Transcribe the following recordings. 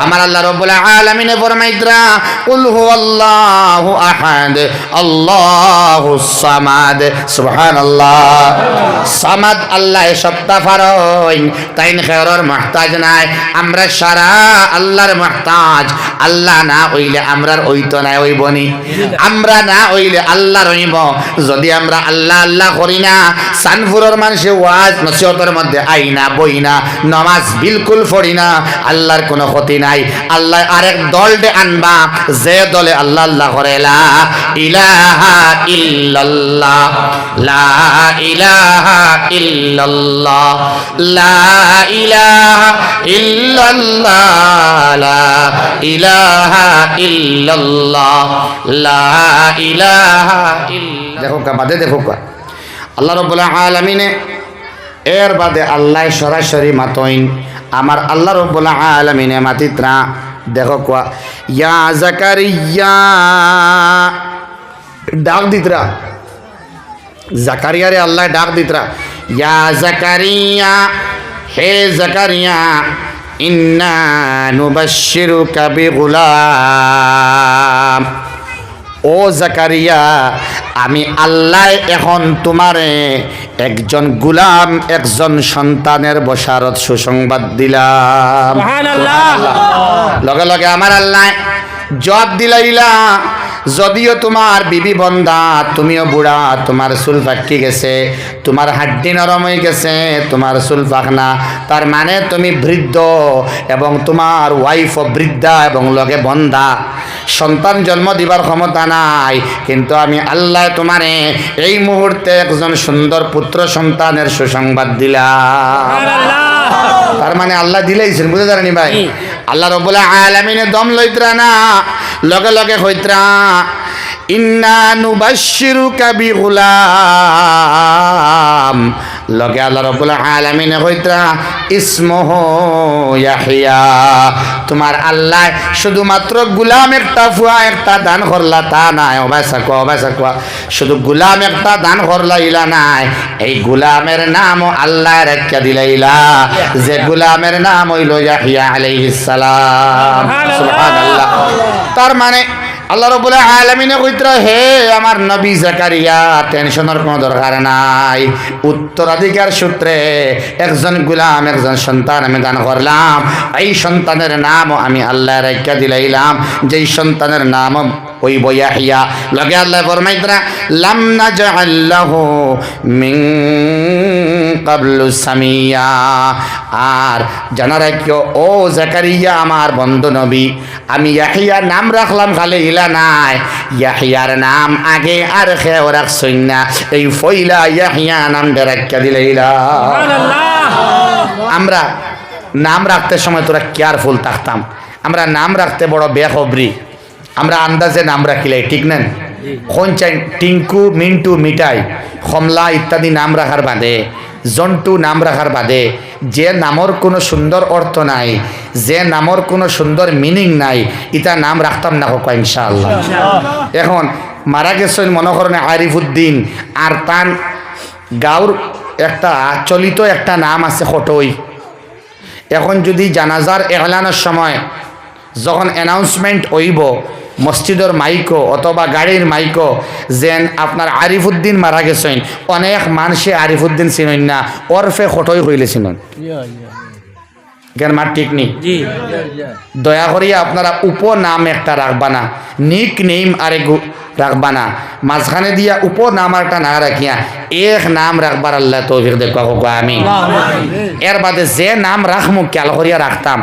আমার আল্লাহ রাব্বুল আলামিন ফরমাইতরা কুল হুয়াল্লাহু আহাদ আল্লাহুস সামাদ সুবহানাল্লাহ সামাদ আল্লাহ সত্তা ফারইন তাইন খেরর মুহতাজ নাই আমরা সারা আল্লাহর মুহতাজ আল্লাহ না হইলে আমরার হইতো না হইবনি আমরা না হইলে আল্লাহর হইব যদি আমরা আল্লাহ আল্লাহ করি না সানফুরের মানুষে ওয়াজ নসিহতের মধ্যে আইনা বইনা নামাজ বিলকুল পড়ি না আল্লাহর কোনো ক্ষতি নাই আল্লাহ আরেক দলটে আনবা যে দলে আল্লাহ আল্লাহ করে লা ইলাহা ইল্লাল্লাহ লা ইলাহা ইল্লাল্লাহ লা ইলাহা ইল্লাল্লাহ লা ইলাহা ইল্লাল্লাহ লা ইলাহা ইল্লাল্লাহ দেখো কা বাদে দেখো কা আল্লাহ রাব্বুল আলামিন এর বাদে আল্লাহ সরাসরি মাতইন আমার আল্লাহ রাব্বুল আলামিন মাতিত্রা দেখো কা ইয়া জাকারিয়া ডাক দিতরা জাকারিয়া রে আল্লাহ ডাক দিতরা ইয়া জাকারিয়া হে জাকারিয়া ইন্না নুবাশশিরুকা বিগুলাম ও জাকারিয়া আমি আল্লাহ এখন তোমারে একজন গুলাম একজন সন্তানের বশারত সুসংবাদ দিলাম সুবহানাল্লাহ লগে লগে আমার আল্লাহ জবাব দিলাইলা যদিও তোমার বিবি বন্ধা তুমিও বুড়া তোমার চুল পাকি গেছে তোমার হাড্ডি নরম হয়ে গেছে তোমার চুল পাকনা তার মানে তুমি বৃদ্ধ এবং তোমার ওয়াইফও বৃদ্ধা এবং লগে বন্ধা সন্তান জন্ম দিবার ক্ষমতা নাই কিন্তু আমি আল্লাহ তোমারে এই মুহূর্তে একজন সুন্দর পুত্র সন্তানের সুসংবাদ দিলাম তার মানে আল্লাহ দিলেইছেন বুঝতে জানি ভাই আল্লাহ রাব্বুল আলামিন দম লইত্রা না লগে লগে হইত্রা ইন্না নুবাশশিরুকা বিগুলাম লগে আল্লাহ রাব্বুল আলামিন হইত্রা ইসমুহু ইয়াহইয়া তোমার আল্লাহ শুধুমাত্র গুলাম একটা ফুয়া একটা দান করলা তা নাই অবাসাকুয়া শুধু গুলাম একটা দান করলা ইলা নাই এই গুলামের নাম আল্লাহ রাখিয়া দিলাইলা যে গুলামের নাম হইল ইয়াহইয়া আলাইহিস সালাম সুবহানাল্লাহ তার মানে আল্লাহ রাব্বুল আলামিন কইতরা হে আমার নবী জাকারিয়া টেনশনের কোনো দরকার নাই উত্তরাধিকার সূত্রে একজন গোলাম একজন সন্তান আমি দান করলাম এই সন্তানের নাম আমি আল্লাহ রাখিয়া দিলাইলাম যেই সন্তানের নাম ওই ইয়াহইয়া লগে আল্লাহ ফরমাইতরা লাম নাজআল লাহু মিন ক্বাবলু সামিয়া আর জানা রাখিও ও জাকারিয়া আমার বন্ধু নবী আমি ইয়াহইয়ার নাম রাখলাম খালি ইলা নাই ইয়াহইয়ার নাম আগে আর খেয়ে রাখছই না এই ফইলা ইয়াহইয়া নাম রাখিয়া দিলাইলা সুবহানাল্লাহ আমরা নাম রাখতে সময় তোরা কেয়ারফুল থাকতাম আমরা নাম রাখতে বড় বেখবরি আমরা আন্দাজে নাম রাখিলাই ঠিক না কোন চাই টিঙ্কু মিন্টু মিঠাই কমলা ইত্যাদি নাম রাখার বাদে জন্টু নাম রাখার বাদে যে নামর কোনো সুন্দর অর্থ নাই যে নামর কোনো সুন্দর মিনিং নাই ইটা নাম রাখতাম না হোক ইনশাআল্লাহ এখন মারা গেছেন মনে করেন আরিফুদ্দিন আর তার গাঁর একটা চলিত একটা নাম আছে খটই এখন যদি জানাজার এলানের সময় যখন অ্যানাউন্সমেন্ট হইব মসজিদের মাইকো অথবা গাড়ির মাইকো যেন আপনার আরিফুদ্দিন মারা গেছেন অনেক মানুষে আরিফুদ্দিন চিনেন না ওরফে খটই হইলে চিনেন জ্ঞান মার ঠিক নেই দয়া করিয়া আপনারা উপনাম একটা রাখবা না নিক নেম আরে রাখবা না মাঝখানে দিয়া উপনাম একটা না রাখিয়া এক নাম রাখবার আল্লাহ তৌফিক দেখো আমি এর বাদে যে নাম রাখমু খেয়াল করিয়া রাখতাম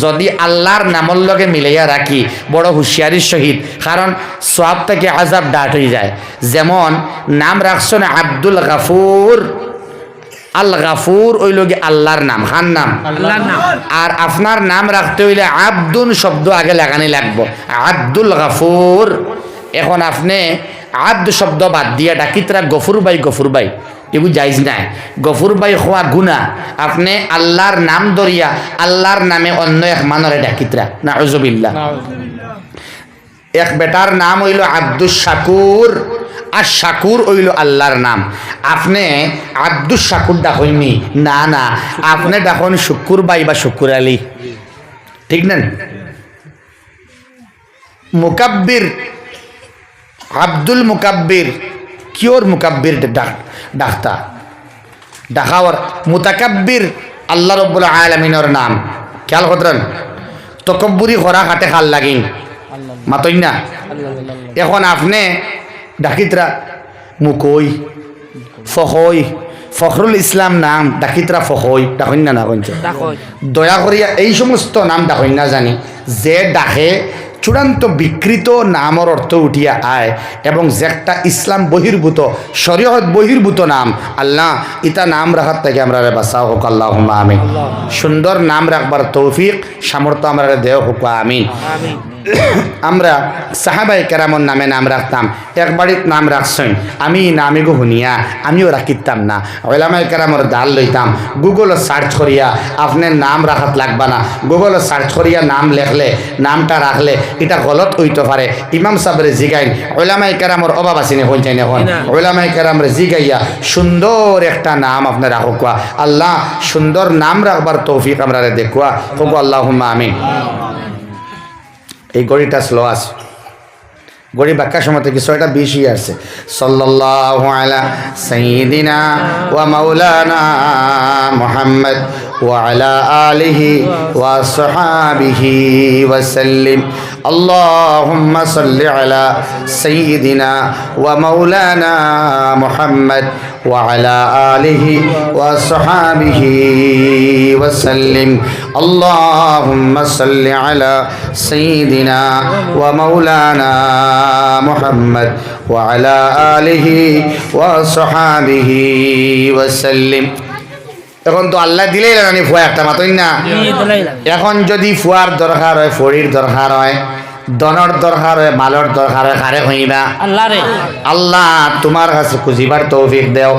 যদি আল্লাহর নামর লগে মিলাইয়া রাখি বড় হুঁশিয়ারির সহিত কারণ সওয়াব থেকে আযাব ডাট হয়ে যায় যেমন নাম রাখছেন আব্দুল গাফুর আল গাফুর ওই লোক আল্লাহর নাম খান নাম আল্লাহর নাম আর আপনার নাম রাখতে হইলে আব্দুল শব্দ আগে লাগানি লাগবো আব্দুল গাফুর এখন আপনি আব্দ শব্দ বাদ দিয়া ডাকিতরা গফুর ভাই এগুলো যাইজ নাই গফুর ভাই হওয়া গুণা আপনি আল্লাহর নাম ধরিয়া আল্লাহর নামে অন্য এক মানরে ডাকিতরা নাউজুবিল্লাহ এক বেটার নাম হইল আব্দুস শাকুর আর শাকুর হইল আল্লাহর নাম আপনি আব্দুস শাকুর ডাকইনি না আপনি ডাকুন শুকুর ভাই বা শুকুর আলী ঠিক না? মুকাব্বির, আব্দুল মুকাব্বির, কিওর মুকাব্বির ডাক্তার ডাকাওয়ার, মুতাকাব্বির আল্লাহ রব্বুল আলামিনের নাম। খেয়াল করতেন, তকব্বুরি করা হাতে খাল লাগিন মাতই না। এখন আপনি ডাকিতরা মুকই ফখই, ফখরুল ইসলাম নাম ডাকিতরা ফখই ডাকইন না, না কইছে দয়া করিয়া এই সমস্ত নাম ডাকইন না জানি যে ডাকে চূড়ান্ত বিকৃত নামর অর্থ উঠিয়া আয় এবং যে একটা ইসলাম বহির্ভূত শরীয়ত বহির্ভূত নাম। আল্লাহ ইতা নাম রাখার থেকে আমরা বাঁচাও হোক আল্লাহুম্মা আমিন। সুন্দর নাম রাখবার তৌফিক সামর্থ্য আমরা দেহ হোক আমিন। আমরা সাহাবায়ে কেরামর নামে নাম রাখতাম, এক বাড়ির নাম রাখছেন, আমি নামিগো শুনিয়া আমিও রাখিতাম না। ওলামায়ে কেরামর দাল লইতাম, গুগল সার্চ করিয়া আপনার নাম রাখাত লাগবা না, গুগল সার্চ করিয়া নাম লেখলে নামটা রাখলে এটা গলত হইতে পারে। ইমাম সাহেবরে জিগাইন, ওলামায়ে কেরামর অভাব আসেনি হন চাই এখন, ওলামায়ে কেরামরে জিগাইয়া সুন্দর একটা নাম আপনার রাখুক। আল্লাহ সুন্দর নাম রাখবার তৌফিক আমরা দেখুয়া হোক আল্লাহুম্মা আমিন। এই গড়িটা স্লো আছে, গড়ি বাক্যার সময় থেকে 6টা 20 আছে। সাল্লাল্লাহু আলা সাইয়্যিদিনা ওয়া মাওলানা মুহাম্মদ ওয়া আলা আলিহি ওয়া সাহাবিহি ওয়া সাল্লিম। আল্লাহুম্মা সাল্লি আলা সাইয়্যিদিনা ওয়া মাওলানা মুহাম্মদ ওয়া আলা আলিহি ওয়া সাহাবিহি ওয়া সাল্লিম। আল্লাহুম্মা সাল্লি আলা সাইয়্যিদিনা ওয়া মাওলানা মুহাম্মদ ওয়া আলা আলিহি ওয়া সাহাবিহি ওয়া সাল্লিম। এখন তো আল্লাহ দিলেই রানি ফুয়া একটা মাতই না। এখন যদি ফুয়ার দরকার হয়, ফড়ির দরকার হয়, দনর দরকার হয়, মালর দরকার হয়, কারে হইবা আল্লাহ রে। আল্লাহ তোমার কাছে খুঁজিবার তৌফিক দেও,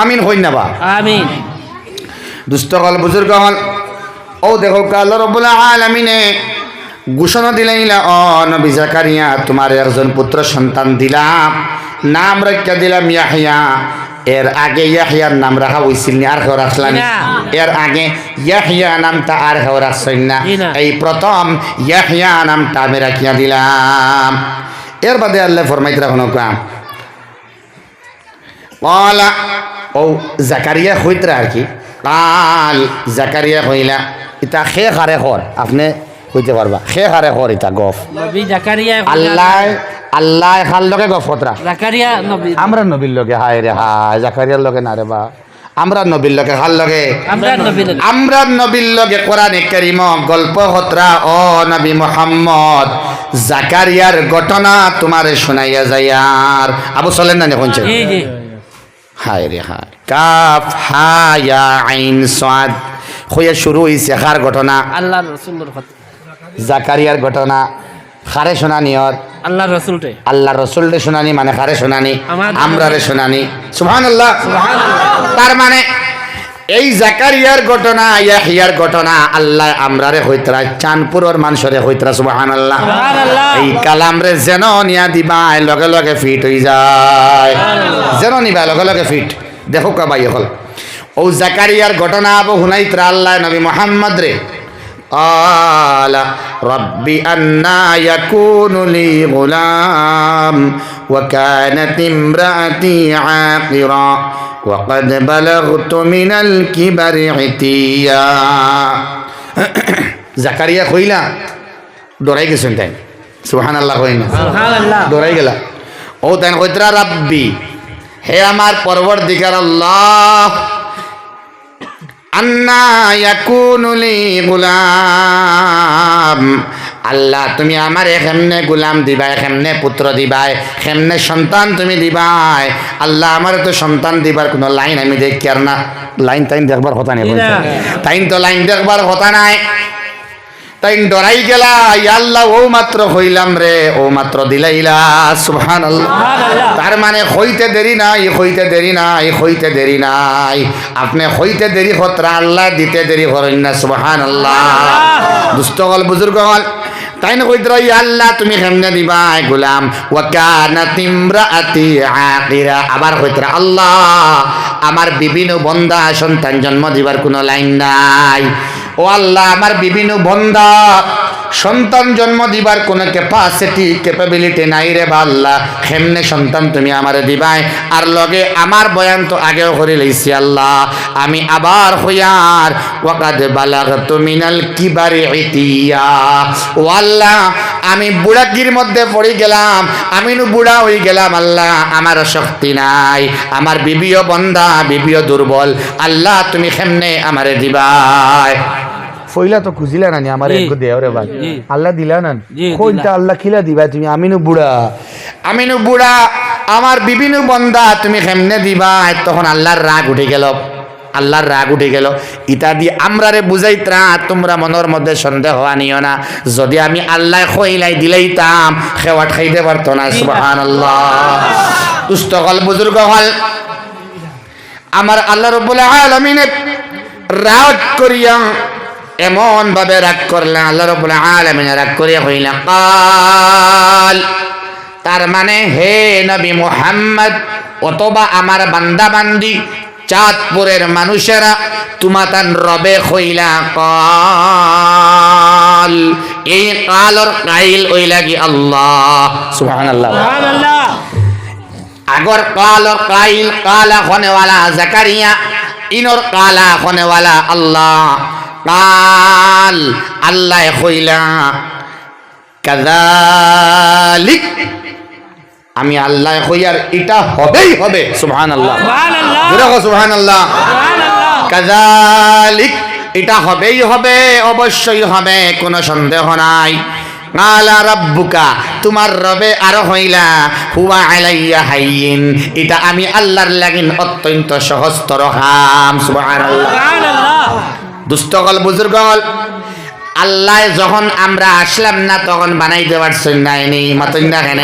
আমিন হই না বা আমিন। দুষ্ট হল বুজুর্গ হল, ও দেখো আল্লাহ রাব্বুল আলামিনে ঘোষণা দিলাইলা, ও নবী জাকারিয়া তোমার একজন পুত্র সন্তান দিলাম, নাম রাখিয়া দিলাম ইয়াহইয়া। এর আগে ইয়াহইয়ার নাম রাখা হইছিল না, আর কেউ রাখলাম এর আগে ইয়াহইয়া নামটা আর কেউ রাখছেন না, এই প্রথম ইয়াহইয়া নামটা আমি রাখিয়া দিলাম। এর বাদে আল্লাহ ফরমাইতে রাখুন কাম বলা, ও জাকারিয়া হইতরা আর কি কাল জাকারিয়া হইলা ইতা খে খারে খর আপনি হইতে পারবা, খে খারে খর ইতা গফ নবী জাকারিয়া আল্লাহ আল্লাহ খাল লগে গফ কতরা জাকারিয়া নবী, আমরা নবীর লগে হায় রে হায়, জাকারিয়ার লগে না রে বা, আমরা নবীর লগে খাল লগে, আমরা নবীর লগে কোরআনে কারীম গল্প হতরা। ও নবী মুহাম্মদ জাকারিয়ার ঘটনা তোমারে শোনাইয়া যাইয়ার আবু চলেন না শুনছেন? জি জি। হায় রে হায়, কাফ হা ইয়া আইন সাদ হইয়া শুরু হইছে কার ঘটনা? আল্লাহর রাসূলের কথা, জাকারিয়ার ঘটনা। খারে শোনানি ওর আল্লাহর রাসূলকে, আল্লাহর রাসূলকে শোনানি মানে খারে শোনানি, আমরারে শোনানি। সুবহানাল্লাহ সুবহানাল্লাহ। তার মানে এই জাকারিয়ার ঘটনা, ইয়াহইয়ার ঘটনা আল্লাহ আমরারে হইতরা, চাঁদপুরের মানুষরে হইতরা। সুবহানাল্লাহ সুবহানাল্লাহ। এই কালামরে যেন নিয়া দিবা লগে লগে ফিট হই যায়, যেন নিবা লগে লগে ফিট। দেখো কাবাই হল ও জাকারিয়ার ঘটনা আবু হুনাইতরা আল্লাহ নবী মুহাম্মদ রে আলা রব্বি আন্না ইয়াকুনু লি গুলাম ওয়া কানাত ইমরাতি আকিরা ওয়া ক্বাদ বালাগতু মিনাল কিবারি ইতিয়া। জাকারিয়া কইলা ডরাই গেছেন তাই, সুবহানাল্লাহ কইনা সুবহানাল্লাহ, ডরাই গেলা। ও তাই কইতরা রব্বি হে আমার পরবর্তীকার আল্লাহ, আন্না ইয়াকুনু লি গুলাম, আল্লাহ তুমি আমার কেমনে গুলাম দিবাই, কেমনে পুত্র দিবাই, কেমনে সন্তান তুমি দিবাই। আল্লাহ আমার তো সন্তান দিবার কোনো লাইন আমি দেখি আর না, লাইন তাইন দেখবার কথা নেই, তাইন তো লাইন দেখবার কথা নাই। তাই ডরাই গেলা, আল্লাহ ও মাত্র হইলাম রে, ও মাত্র দিলাইলা। সুবহানাল্লাহ। তার মানে হইতে দেরি নাই, হইতে দেরি নাই, হইতে দেরি নাই। আপনি হইতে দেরি হতরা, আল্লাহ দিতে দেরি করেন না। সুবহানাল্লাহ। দুষ্ট হল বুজুর্গ হল, তাই না কইতরা আল্লাহ তুমি কেমনে দিবা গোলাম, ওয়া কানাত ইমরাতি আকিরা। আবার কইতরা আল্লাহ আমার বিভিন্ন বন্দা সন্তান জন্ম দিবার কোনো লাইন নাই। ও আল্লাহ আমার বিভিন্ন বন্দা সন্তান জন্ম দিবার কোনো ক্যাপাসিটি ক্যাপাবিলিটি নাই রে বা আল্লাহ কেমনে সন্তান তুমি আমারে দিবাই আর লগে আমার বয়ান তো আগেও করে লইছি আল্লাহ আমি আবার হইয়ার ওয়াকাদ বালাগতু মিনাল কিবারি ইতিয়া ও আল্লাহ আমি বুড়াগির মধ্যে পড়ে গেলাম আমি বুড়া হয়ে গেলাম আল্লাহ আমার শক্তি নাই আমার বিবিও বন্দা বিবিও দুর্বল আল্লাহ তুমি কেমনে আমারে দিবাই ফইলা তো খুঁজিলা না আমার একটু দেও রে ভাই আল্লাহ দিলা না কোনটা আল্লাহ খিলা দিবা তুমি আমিনু বুড়া আমার বিভিন্ন বন্দা তুমি কেমনে দিবা তখন আল্লাহর রাগ উঠে গেল ইটা দিয়ে আমরারে বুঝাইত্রা তোমরা মনের মধ্যে সন্দেহ আনিও না যদি আমি আল্লাহ খইলাই দিলাইতাম খেওয়াট খাইতে পারতো না সুবহানাল্লাহ দুষ্ট হল বুজুর্গ হল আমার আল্লাহ রাব্বুল আলামিন রাগ করিয়া এমন ভাবে রাগ করলেন আল্লাহ রাব্বুল আলামিন রাগ করিয়া হইলা কাল তার মানে হে নবী মুহাম্মদ অথবা আমার বান্দা বান্দি চাঁদপুরের মানুষেরা তোমাতান রবে হইলা কাল এই কালর কাইল হইলা কি আল্লাহ সুবহানাল্লাহ আগর কালর কাইল কালা হনেওয়ালা জাকারিয়া ইনর কালা হনেওয়ালা আল্লাহ কাল আল্লাহ হইলা কাযালিক আমি আল্লাহ হইয়ার এটা হবেই হবে সুবহানাল্লাহ সুবহানাল্লাহ কাযালিক এটা হবেই হবে অবশ্যই হবে কোনো সন্দেহ নাই কালা রাব্বুকা তোমার রবে আর হইলা হুয়া আলাইয়া হাইয়িন এটা আমি আল্লাহর লাগিন অত্যন্ত সহজতর কাম সুবহানাল্লাহ দুষ্টগল বুজুর্গল আল্লাহ যখন আমরা আসলাম না তখন বানাইতে পারছেন নাই মাতন না কেন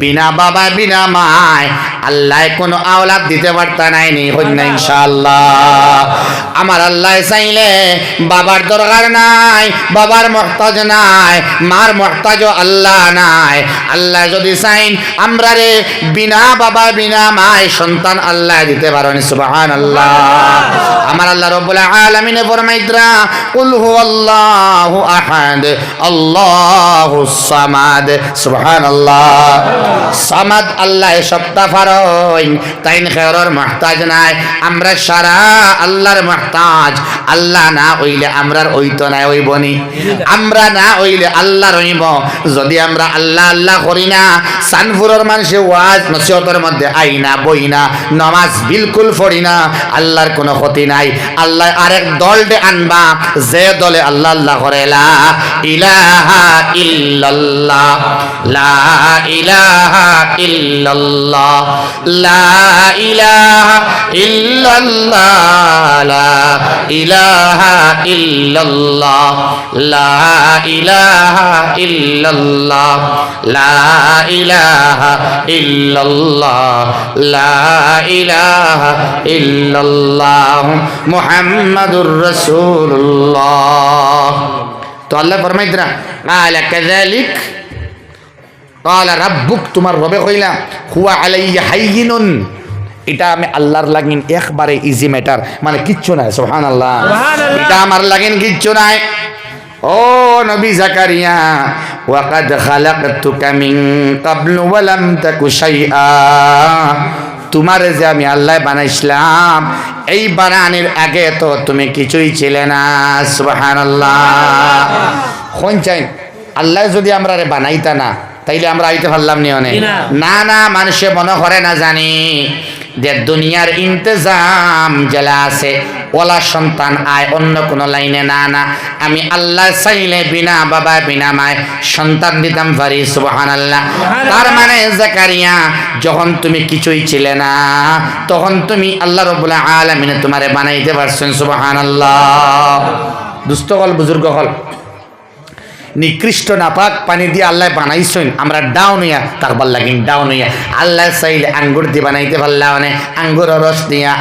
বিনা বাবা বিনা মায় আল্লাহ কোনো আওলাদ দিতে পারতা নাই হইন না ইনশাআল্লাহ আমার আল্লাহ চাইলে বাবার দরকার নাই বাবার মুহতাজ নাই মার মুহতাজও আল্লাহ নাই আল্লাহ যদি চাইন আমরা রে বিনা বাবা বিনা মায় সন্তান আল্লাহ দিতে পারেন সুবহানাল্লাহ আমার আল্লাহ রাব্বুল আলামিন ফরমাইতরা কুল হুয়াল্লাহু আহাদ আল্লাহুস সামাদ সুবহানাল্লাহ সামাদ আল্লাহ সত্তা ফারইন তাইন খেরর মুহতাজ নাই আমরা সারা আল্লাহর মুহতাজ আল্লাহ না হইলে আমরার হইতো না হইবনি আমরা না হইলে আল্লাহর হইব যদি আমরা আল্লাহ আল্লাহ করি না সানফুরের মানুষে ওয়াজ নসিহতের মধ্যে আইনা বইনা নামাজ বিলকুল পড়ি না আল্লাহর কোনো ক্ষতি নাই আল্লাহ আরেক দলটে আনবা যে দলে আল্লাহ আল্লাহ করে লা ইলাহা ইল্লাল্লাহ লা ইলাহা ইল্লাল্লাহ লা ইলাহা ইল্লাল্লাহ লা ইলাহা ইল্লাল্লাহ লা ইলাহা ইল্লাল্লাহ লা ইলাহা ইল্লাল্লাহ লা ইলাহা ইল্লাল্লাহ মুহাম্মাদুর রাসূলুল্লাহ তো আল্লাহ ফরমাইতরা কালা কাযালিক কালা রাব্বুক তোমার রবে কইলা হুয়া আলাইয়া হাইয়িনুন এটা আমি আল্লাহর লাগিন একবারে ইজি ম্যাটার মানে কিচ্ছু নাই সুবহানাল্লাহ এটা আমার লাগিন কিচ্ছু নাই ও নবী জাকারিয়া ওয়াকাদ খালাকতুকা মিন ক্বাবলু ওয়া লাম তাকু শাইআ তোমার যে আমি আল্লাহ বানাইছিলাম এই বানানোর আগে তো তুমি কিছুই ছিলে না সুবহানাল্লাহ কোন চাই আল্লাহ যদি আমরা বানাইতা না তাইলে আমরা আইতে পারলাম নি অনেক না না মানুষে মনে করে না জানি যে দুনিয়ার ইন্তজাম জেলা আছে ওলা সন্তান আয় অন্য কোনো লাইনে না না আমি আল্লাহ চাইলে বিনা বাবা বিনা মায় সন্তান দিতাম পারি সুবহানাল্লাহ তার মানে জাকারিয়া যখন তুমি কিছুই ছিলে না তখন তুমি আল্লাহ রাব্বুল আলামিন তোমারে বানাইতে পারছেন সুবহানাল্লাহ দুষ্ট হল বুজুর্গ হল নিকৃষ্ট নাপাক পানি দিয়ে আল্লাহ বানাইছেন আমরা ডাউন হইয়া তারবার লাগিন ডাউন হইয়া আল্লাহ চাইলে আঙ্গুর দিয়ে বানাইতে পারলাম আঙ্গুর রস দিয়া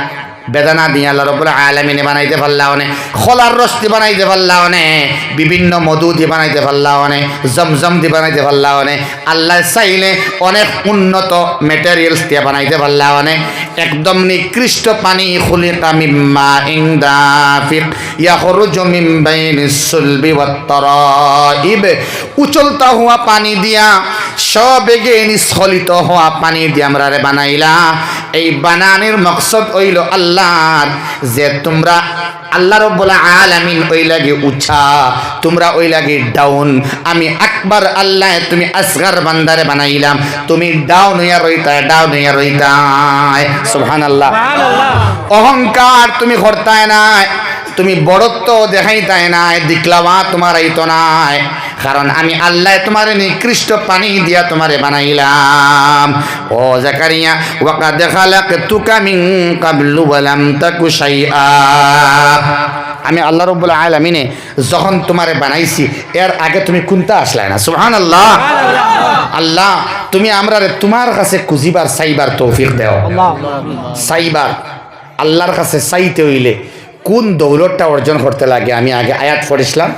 বেদানা দিয়া আল্লাহ রাব্বুল আলামিনে বানাইতে পারলাওনে, খোলার রস দিয়ে বানাইতে পারলাওনে, বিভিন্ন মধু দিয়ে বানাইতে পারলাওনে, জমজম দিয়ে বানাইতে পারলাওনে, আল্লাহ চাইলে অনেক উন্নত মেটেরিয়ালস দিয়ে বানাইতে পারলাওনে। একদম নিকৃষ্ট পানি, খুলিকা মিম্মা ইন দাফিক ইয়াখরুজু মিন বাইনিস সুলবি ওয়াত তারাইব, উচলতা হওয়া পানি দিয়া, সবেগে নিস্খলিত হওয়া পানি দিয়ে আমরা বানাইলা। এই বানানোর মকসদ হইল আল্লাহর, যে তোমরা আল্লাহ রাব্বুল আলামিন ওই লাগে উঁচা, তোমরা ওই লাগে ডাউন। আমি আকবার আল্লাহ, তুমি আসগার বান্দারে বানাইলাম, তুমি ডাউন হইয়া রইতায়। সুবহানাল্লাহ। অহংকার তুমি করতায় নাই, তুমি বড়ত্ব দেখাইতায় নাই, দিকলাওয়া তোমার আইতো নাই, কারণ আমি আল্লাহ তোমার নিকৃষ্ট পানি দিয়া তোমারে বানাইলাম। ও জাকারিয়া, ওয়াকাদ খালাকতুকা মিন ক্বাবলু ওয়া লাম তাকু শাইআ, আমি আল্লাহ রাব্বুল আলামিনে যখন তোমারে বানাইছি এর আগে তুমি কোনটা আসলাই না। সুবহানাল্লাহ। আল্লাহ তুমি আমরারে তোমার কাছে খুঁজিবার চাইবার তৌফিক দাও। চাইবার আল্লাহর কাছে চাইতে হইলে কোন দৌলতটা অর্জন করতে লাগে, আমি আগে আয়াত পড়িছিলাম,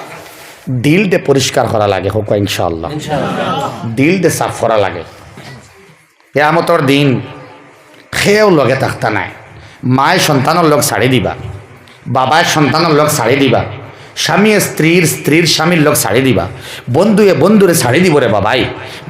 দিলটা পরিষ্কার করা লাগে। হোক ইনশাআল্লাহ, দিলটা সাফ করা লাগে। কিয়ামতের দিন খেয়েও লগে থাকতা নাই, মায় সন্তানের লোক ছাড়ি দিবা, বাবায় সন্তানের লোক ছাড়ি দিবা, স্বামী স্ত্রীর স্বামীর লোক ছাড়ি দিবা, বন্ধুয়ে বন্ধুরে ছাড়ি দিব রে বাবাই,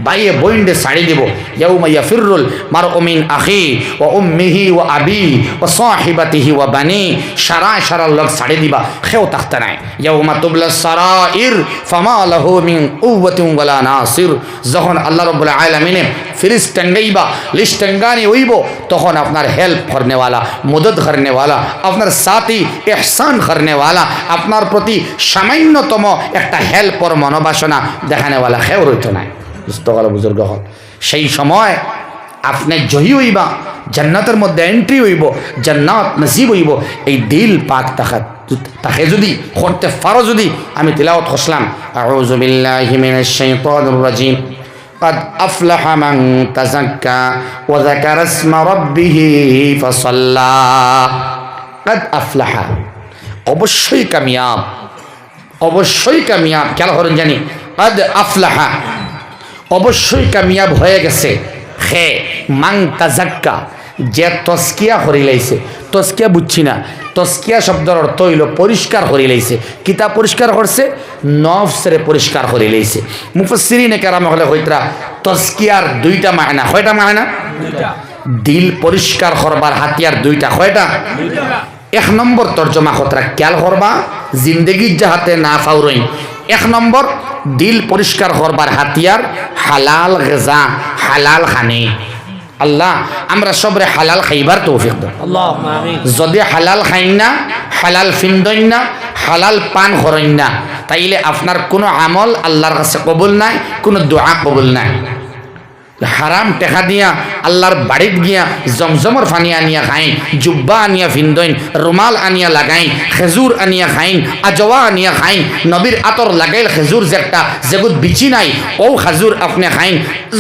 বাইয়ে বইন্ডে ছাড়ি দিব। ইয়াউমা ইয়াফিরুল মারউ মিন আখি ওয়া উম্মিহি ওয়া আবি ওয়া সাহিবাতিহি ওয়া বানি, সারা লোক ছাড়ি দিবা, খেও থাকতে নাই। ইয়াউমা তুবলা সারাইর ফামা লাহু মিন কুওয়াতিন ওয়ালা নাসির, যখন আল্লাহ রাব্বুল আলামিনে ফিরিস টাঙ্গাইবা, লিস্ট টাঙ্গানি হইব, তখন আপনার হেল্প করনেওয়ালা, মদত করনেওয়ালা, আপনার সাথী এহসান করনেওয়ালা, আপনার প্রতি সামান্যতম একটা হেল্পর মনোবাসনা দেখানেওয়ালা খেও রইত নাই। বুঝতে বুজুর্গ হল, সেই সময় আপনি জয়ী হইবা, জান্নাতের মধ্যে এন্ট্রি হইব, জান্নাত নসিব হইব। এই দিল পাক তাকে যদি করতে পারো, যদি আমি তিলাওয়াত করলাম, আউযু বিল্লাহি মিনাশ শাইতানির রাজিম, قد أفلح من تزكى وذكر اسم ربه فصلى। قد أفلح, অবশ্যই কামিয়াব, অবশ্যই কামিয়াব। খেয়াল করেন জানি, قد أفلح, অবশ্যই কামিয়াব হয়ে গেছে। হে মান তাজাক্কা, যে তস্কিয়া করিলাইছে। তস্কিয়া বুঝছি না, তস্কিয়া শব্দের অর্থ হইল পরিষ্কার করিলাইছে। কিতাব পরিষ্কার করছে, নফসরে পরিষ্কার করিলাইছে। মুফাসসিরিনে কেরাম হলে হইতরা তস্কিয়ার দুইটা মায়না। কয়টা মায়না? দিল পরিষ্কার করবার হাতিয়ার দুইটা। কয়টা? এক নম্বর তর্জমা খতরা খেয়াল করবা, জিন্দগির যাহাতে না ফাউরইন। এক নম্বর, দিল পরিষ্কার করবার হাতিয়ার হালাল গজা, হালাল খানি। আল্লাহ আমরা সবরে হালাল খাইবার তৌফিক দাও। যদি হালাল খাইন না, হালাল ফিন্দইন না, হালাল পান করেন না, তাইলে আপনার কোনো আমল আল্লাহর কাছে কবুল নাই, কোনো দোয়া কবুল নাই। হারাম টেকা দিয়া আল্লাহর বাড়িত গিয়া জমজমর ফানি আনিয়া খাইন, জুব্বা আনিয়া ফিন্দইন, রুমাল আনিয়া লাগাইন, খেজুর আনিয়া খাইন, আজওয়া আনিয়া খাইন, নবীর আতর লাগাইল খেজুর যেটা যেগুত বিচি নাই, ও খেজুর আপনি খাইন,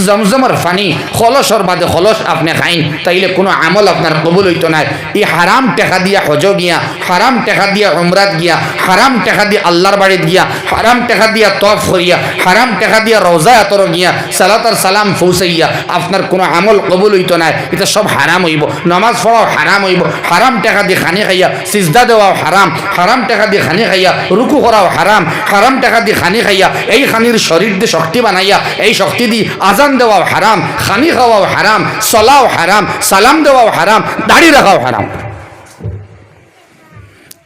জমজমর ফানি খলসর বাদে খলস আপনি খাইন, তাইলে কোনো আমল আপনার কবুল হইতো নাই। এই হারাম টেকা দিয়া হজ গিয়া, হারাম টেকা দিয়া উমরাত গিয়া, হারাম টেকা দিয়া আল্লাহর বাড়িত গিয়া, হারাম টেকা দিয়া তফ করিয়া, হারাম টেকা দিয়া রওজা আতর গিয়া সালাত আর সালাম ফৌসাইয়া আপনার কোনো আমল কবুল হইতো নাই। এটা সব হারাম হইব। নামাজ পড়াও হারাম হইব, হারাম টাকা দিয়ে খানি খাইয়া সিজদা দেওয়াও হারাম, হারাম টাকা দিয়ে খানি খাইয়া রুকু করাও হারাম, হারাম টাকা দিয়ে খানি খাইয়া এই খানির শরীর দিয়ে শক্তি বানাইয়া এই শক্তি দিয়ে আজান দেওয়াও হারাম, খানি খাওয়াও হারাম, চলাও হারাম, সালাম দেওয়াও হারাম, দাড়ি রাখাও হারাম।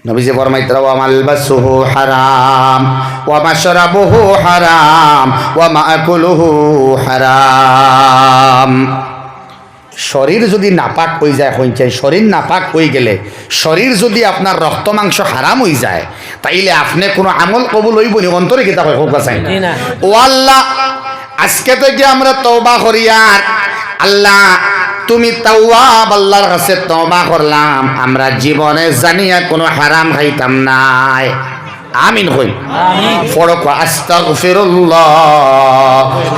নবীজি ফরমাইতে ওয়া মালবাসুহু হারাম ওয়া মাশরাবুহু হারাম ওয়া মাআকুলুহু হারাম। শরীর যদি নাপাক হয়ে যায়, হইছে শরীর নাপাক হয়ে গেলে, শরীর যদি আপনার রক্ত মাংস হারাম হয়ে যায়, তাইলে আপনি কোনো আমল কবুল হইব নি? অন্তরে কিতাব হোক আছে না। ও আল্লাহ, আজকে থেকে আমরা তওবা করি, আর আল্লাহ তুমি তাওয়াব, আল্লাহর কাছে তওবা করলাম, আমরা জীবনে জানিয়া কোনো হারাম খাইতাম নাই। আমিন কই ফড়ক আস্তাগফিরুল্লাহ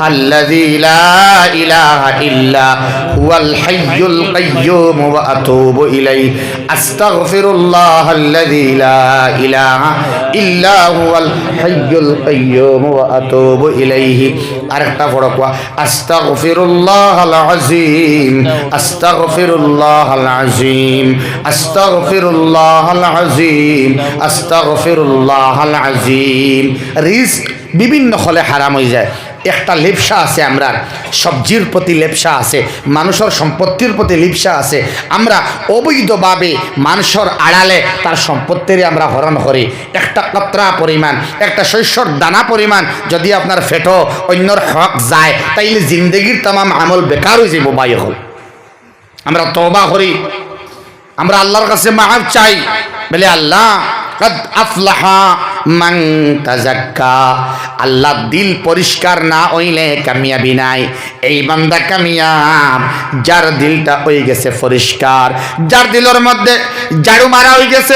আল্লাযী লা ইলাহা ইল্লা হুয়াল হাইয়ুল কাইয়্যুম ওয়া আতুবু ইলাইহি আস্তাগফিরুল্লাহ আল্লাযী লা ইলাহা ইল্লা হুয়াল হাইয়ুল কাইয়্যুম ওয়া আতুবু ইলাইহি আরেকটা ফড়ক আস্তাগফিরুল্লাহাল আযীম আস্তাগফিরুল্লাহাল আযীম আস্তাগফিরুল্লাহাল আযীম আস্তাগফিরুল্লাহাল আযীম রিস্ক বিভিন্ন ফলে হারাম হয়ে যায় একটা লেপসা আছে আমরা সবজির প্রতি লেপসা আছে মানুষের সম্পত্তির প্রতি লিপসা আছে আমরা অবৈধভাবে মানুষের আড়ালে তার সম্পত্তির আমরা হরণ করি একটা কতরা পরিমাণ একটা শস্যর দানা পরিমাণ যদি আপনার ফেটো অন্যর হক যায় তাইলে জিন্দগির তামাম আমল বেকার হয়ে যাব বাই হল আমরা তওবা করি আমরা আল্লাহর কাছে মাফ চাই বলে আল্লাহ কদ আফলাহা মান তাযাক্কা আল্লাহ দিল পরিষ্কার না হইলে কামিয়াবি নাই এই বান্দা কামিয়াব যার দিলটা হয়ে গেছে পরিষ্কার যার দিলের মধ্যে ঝাড়ু মারা হয়ে গেছে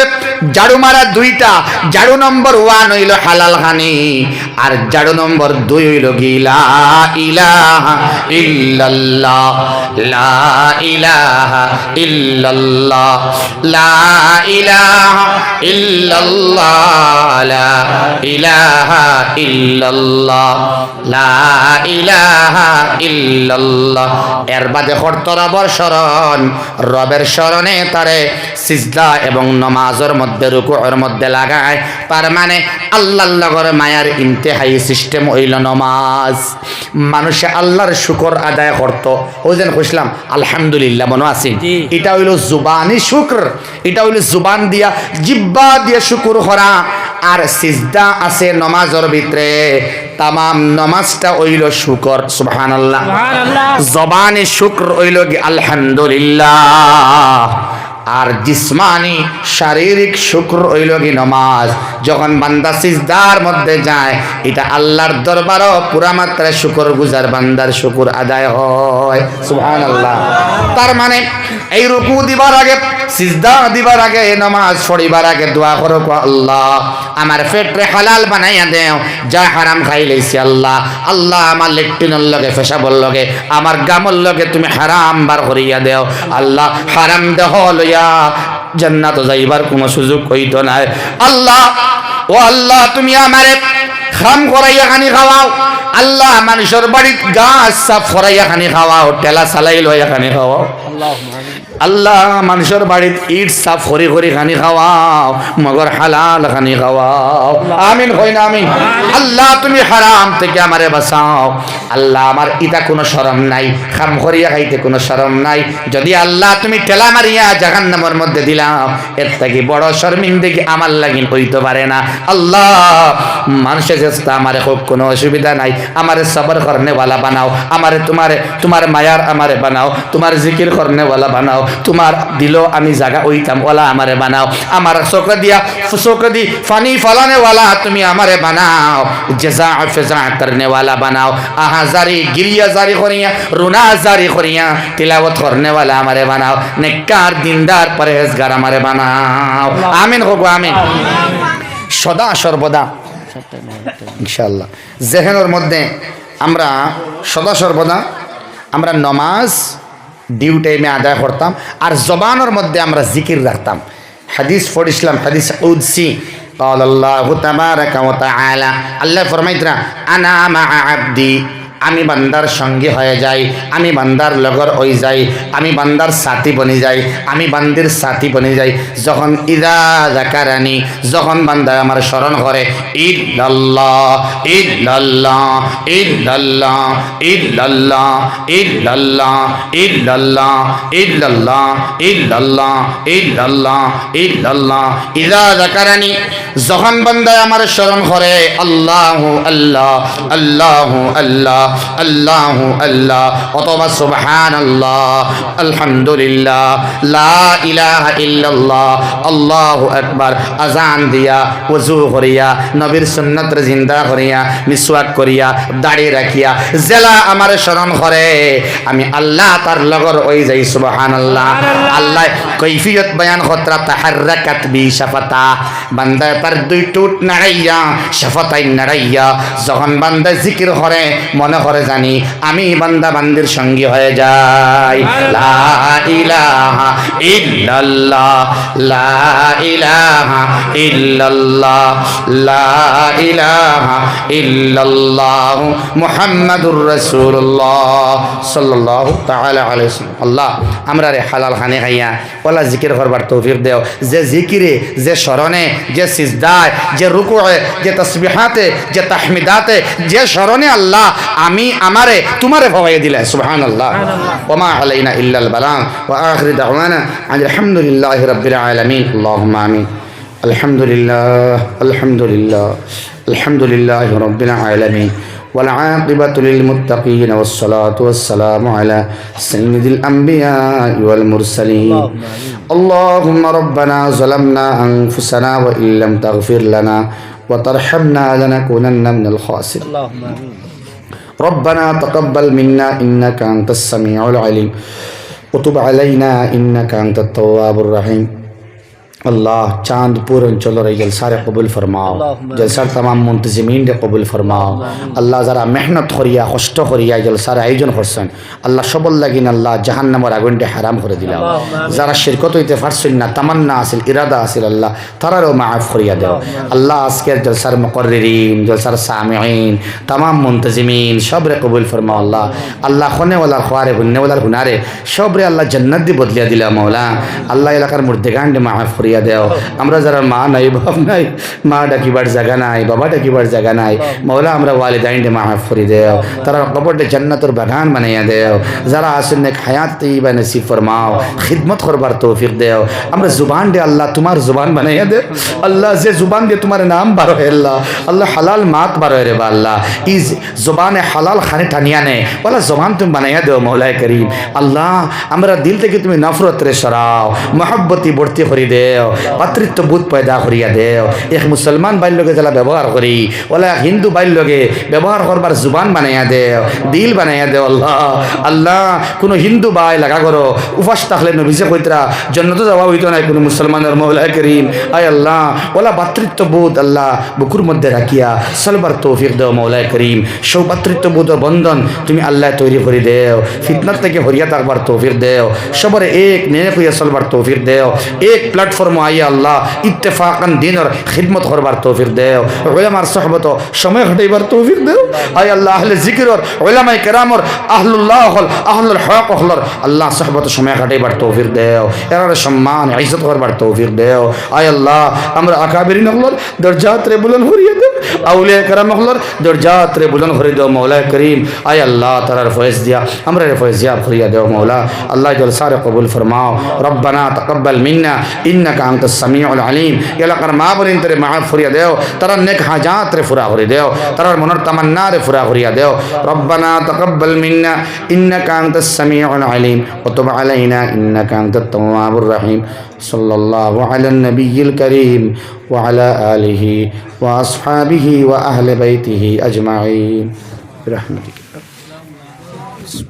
ঝাড়ু মারা দুইটা ঝাড়ু নম্বর 1 হইল হালাল খানি আর ঝাড়ু নম্বর 2 হইল লা ইলাহা ইল্লাল্লাহ লা ইলাহা ইল্লাল্লাহ লা ইলাহা ইল্লাল্লাহ লা ইলাহা ইল্লাল্লাহ লা ইলাহা ইল্লাল্লাহ এর বাদে হরতরবর শরণ রবের শরণে তারে সিজদা এবং নামাজের মধ্যে রুকুর মধ্যে লাগায় তার মানে আল্লাহর লগর মায়ার ইন্তেহাই সিস্টেম হইল নামাজ মানুষে আল্লাহর শুকর আদায় করত ওই যেন কইলাম আলহামদুলিল্লাহ মনে আছে এটা হইল জুবানি শুকর এটা হইল জুবান দিয়া জিহ্বা দিয়ে শুকর করা আর সিজদা আছে নামাজের ভিতরে তামাম নামাজটা হইল শুকর সুবহানাল্লাহ জবানে শুকর হইল কি আলহামদুলিল্লাহ আর জিসমানি শারীরিক শুকর হইল কি নামাজ যখন বান্দা সিজদার মধ্যে যায় এটা আল্লাহর দরবারও পুরা মাত্রায় শুকর গুজার বান্দার শুকর আদায় হয় সুবহানাল্লাহ তার মানে এই রুকু দিবার আগে সিজদা দিবার আগে নামাজ পড়িবার আগে দোয়া করো আল্লাহ আমার পেটরে হালাল বানাইয়া দেও যা হারাম খাই লইছি আল্লাহ আল্লাহ আমার লেট্রিনের লগে পেশাবর লগে আমার গামর লগে তুমি হারাম বার করিয়া দেও আল্লাহ হারাম দেহ লইয়া জান্নাত যাইবার কোনো সুযোগ হইতো না আল্লাহ ও আল্লাহ তুমি আমারে খাম করাইয়া খানি খাওয়াও আল্লাহ মানুষের বাড়ির গাছ সাফ করাইয়া খানি খাওয়াও টেলা চালাই লইয়া খানি খাওয়াও আল্লাহ মানুষের বাড়ির ইট সাফ করি করি খানি খাওয়াও মগর হালাল খানি খাওয়াও আমিন কই না আমিন আল্লাহ তুমি হারাম থেকে আমারে বাঁচাও আল্লাহ আমার ইটা কোনো শরম নাই খাম করিয়া খাইতে কোনো শরম নাই যদি আল্লাহ তুমি টেলা মারিয়া জাহান্নামের মধ্যে দিলাম এর থেকে বড় শর্মিন্দগি আমার লাগিন হইতে পারে না আল্লাহ মানুষের চেষ্টা আমারে হোক কোনো অসুবিধা নাই আমারে সবর করনেওয়ালা বানাও আমারে তোমার মায়ার আমারে বানাও তোমার জিকির করনেওয়ালা বানাও তোমার দিল আমি জায়গা ওইতাম ওলা আমারে বানাও আমার চোখ দি ফানি ফলানে ওয়ালা তুমি আমারে বানাও জেজা ফেজা করনে ওয়ালা বানাও আহা জারি গিরিয়া জারি করিয়া রুনা জারি করিয়া তিলাওয়াত করনে ওয়ালা আমারে বানাও নেককার দিনদার পরহেজগার আমারে বানাও আমিন হোক আমিন সদা সর্বদা ইনশাআল্লাহ জেহেনের মধ্যে আমরা সদা সর্বদা আমরা নামাজ ডিউ টাইমে আদায় করতাম আর জবানের মধ্যে আমরা জিকির রাখতাম হাদিস পড়িছিলাম হাদিস কুদসি قال الله تبارك وتعالى আল্লাহ ফরমাইতরা আনা মা আবদি আমি বান্দার সঙ্গে হয়ে যাই আমি বান্দার লগর হই যাই আমি বান্দার সাথী বনি যাই আমি বান্দির সাথী বনি যাই যখন ইদা যাকারানি যখন বান্দা আমার স্মরণ করে ইল্লাল্লাহ ইল্লাল্লাহ ইল্লাল্লাহ ইল্লাল্লাহ ইল্লাল্লাহ ইল্লাল্লাহ ইল্লাল্লাহ ইল্লাল্লাহ ইল্লাল্লাহ ইল্লাল্লাহ ইদা যাকারানি যখন বান্দা আমার স্মরণ করে আল্লাহু আল্লাহ আল্লাহু আল্লাহ আল্লাহু আল্লাহ অথবা সুবহানাল্লাহ আলহামদুলিল্লাহ লা ইলাহা ইল্লাল্লাহ আল্লাহু আকবার আজান দিয়া ওযু করিয়া নবীর সুন্নাতরে জিন্দা করিয়া মিসওয়াক করিয়া দাড়ি রাখিয়া জেলা আমার স্মরণ করে আমি আল্লাহ তার লগর ওই যাই সুবহানাল্লাহ আল্লাহ কৈফিয়ত বয়ান খতরা তাহাররাকাত বি শাফাতা বান্দা একবার দুই টুট নাড়াইয়া শাফাতাইন নাড়াইয়া যখন বান্দা জিকির করে মনে করে জানি আমি বান্দা বান্দির সঙ্গী হয়ে যাই। লা ইলাহা ইল্লাল্লাহ লা ইলাহা ইল্লাল্লাহ লা ইলাহা ইল্লাল্লাহ মুহাম্মাদুর রাসূলুল্লাহ সাল্লাল্লাহু তাআলা আলাইহি ওয়াসাল্লাম। আল্লাহ আমরা রে হালাল খানে খাইয়া ওলা জিকির করবার তৌফিক দেও। যে জিকিরে, যে স্মরণে, যে সিজদায়, যে রুকুয়ে, যে তাসবিহাতে, যে তাহমিদাতে, যে স্মরণে আল্লাহ আমি আমারে তোমারে ভবাইয়া দিলে সুবহানাল্লাহ। ওয়া মা আলাইনা ইল্লাল বালাগ ওয়া আখির দাওয়ানা আলহামদুলিল্লাহি রাব্বিল আলামিন। আল্লাহুম্মা আমিন। আলহামদুলিল্লাহ আলহামদুলিল্লাহ আলহামদুলিল্লাহি রাব্বিল আলামিন والعاقبة للمتقين والصلاة والسلام على سيد الأنبياء والمرسلين. اللهم ربنا ظلمنا أنفسنا وإن لم تغفر لنا وترحمنا لنكونن من الخاسرين. ربنا تقبل منا إنك أنت السميع العليم وتب علينا إنك أنت التواب الرحيم. अल्लाह चांदपुर अंचल जलसारे कबूल फरमाओ, जलसार तमाम मुंतजिमीन रे कबूल फरमाओ। अल्लाह जरा मेहनत करिया कष्ट करिया जलसार आयोजन करছেন अल्लाह सबल লাগিন अल्लाह জাহান্নামের আগুনটা হারাম করে দিলাম। যারা শিরকত হইতে পারছেন না, তামান্না আছিল, ইরাদা আছিল, আল্লাহ তারারও মাফ করিয়া দাও। আল্লাহ আজকের জলসার মুকররিন, জলসার সামিঈন, तमाम মুনতাজিমিন সবরে কবুল ফরমাও। আল্লাহ আল্লাহ খনে ওয়ালা খওয়ারে গুন্নে ওয়ালা গুনারে সবরে আল্লাহ জান্নাত দি বদলিয়া দিলা মাওলা। আল্লাহ এলাকার মুর্দেগান্ডে মাফ করিয়া দেও। আমরা যারা মা নাই, বাপ নাই, মা ডাকিবার জায়গা নাই, বাবা ডাকিবার জায়গা নাই, মাওলা আমরা ওয়ালিদাইনকে মাফ করে দেও, তারা কবরটা জান্নাতের বাগান বানাইয়া দেও। যারা আছেন নেক হায়াত তৈয়বা নসিব ফরমাও, খিদমত করবার তৌফিক দেও। আমরা জুবান দে আল্লাহ তোমার জুবান বানাইয়া দেও। আল্লাহ যে জুবান দিয়ে তোমার নাম বার হয় আল্লাহ, আল্লাহ হালাল মাত বার হয় রে বা আল্লাহ, এই জুবানে হালাল খানে টানিয়া নে ওলা জবান তুমি বানাইয়া দেও মৌলায় করিম। আল্লাহ আমরা দিল থেকে তুমি নফরত রে সরাও, মহব্বতি ভর্তি করে দেও, পাতৃত্ব বোধ পয়দা করিয়া দেও। এক মুসলমান বাইর লগে যারা ব্যবহার করি ওলা হিন্দু বাইর লগে ব্যবহার করবার জুবান বানাইয়া দেও, দিল বানাইয়া দেও। আল্লাহ আল্লাহ কোনো হিন্দু ভাই লাগা করো উপাস থাকলে নবীজে কইতরা জন্নত যাওয়া হইতো না কোনো মুসলমানের মৌলায় করিম। আয় আল্লাহ ওলা ভাতৃত্ব বোধ আল্লাহ বুকুর মধ্যে রাখিয়া চলবার তৌফিক দেও মৌলায় করিম। সৌ ভাতৃত্ব বোধের বন্ধন তুমি আল্লাহ তৈরি করে দেও, ফিতনার থেকে হরিয়া থাকবার তৌফিক দেও, সবরে এক নেক হইয়া চলবার তৌফিক দেও। এক প্ল্যাটফর্ম আইয়া আল্লাহ ইত্তেফাকান দিনের খিদমত করবার তৌফিক দেও, উলামার সোহবত সময় ঘটাইবার তৌফিক দেও। আয় আল্লাহ আহলে জিকিরর উলামায়ে কেরামর আহলুল্লাহ হল আহলুল হক হলর আল্লাহ সোহবত সময় ঘটাইবার তৌফিক দেও, এরার সম্মান ইজ্জত করবার তৌফিক দেও। আয় আল্লাহ আমরা আকাবিরিন হলর দরজাত রে বুলন্দ করিয়া দেও, আউলিয়া কেরাম হলর দরজাত রে বুলন্দ করে দেও মওলায়ে করিম। আয় আল্লাহ তারার ফয়েজ দিয়া আমরা রে ফয়েজ দিয়া করিয়া দেও মওলা। আল্লাহ জলসারে কবুল ফরমাও। রব্বানা তাকাব্বাল মিন্না ইন্নাকা আনতাস সামিউল আলিম। এলাকার মা বোনিন তরে মাফ করিয়া দেও, তারার নেক হাজাত রে ফুরা করে দেও, তারার মনের তামান্না রে ফুরা করিয়া দেও। রব্বানা তাকাব্বাল মিন্না ইন্নাকা আনতাস সামিউল আলিম ওয়া তুব আলাইনা ইন্নাকা আনতাত তাওয়াবুর রহিম। সাল্লাল্লাহু আলান নবিয়্যিল কারীম ওয়া আলা আলিহি ওয়া আসহাবিহি ওয়া আহলি বাইতিহি আজমাইন বিরহমাতিকা।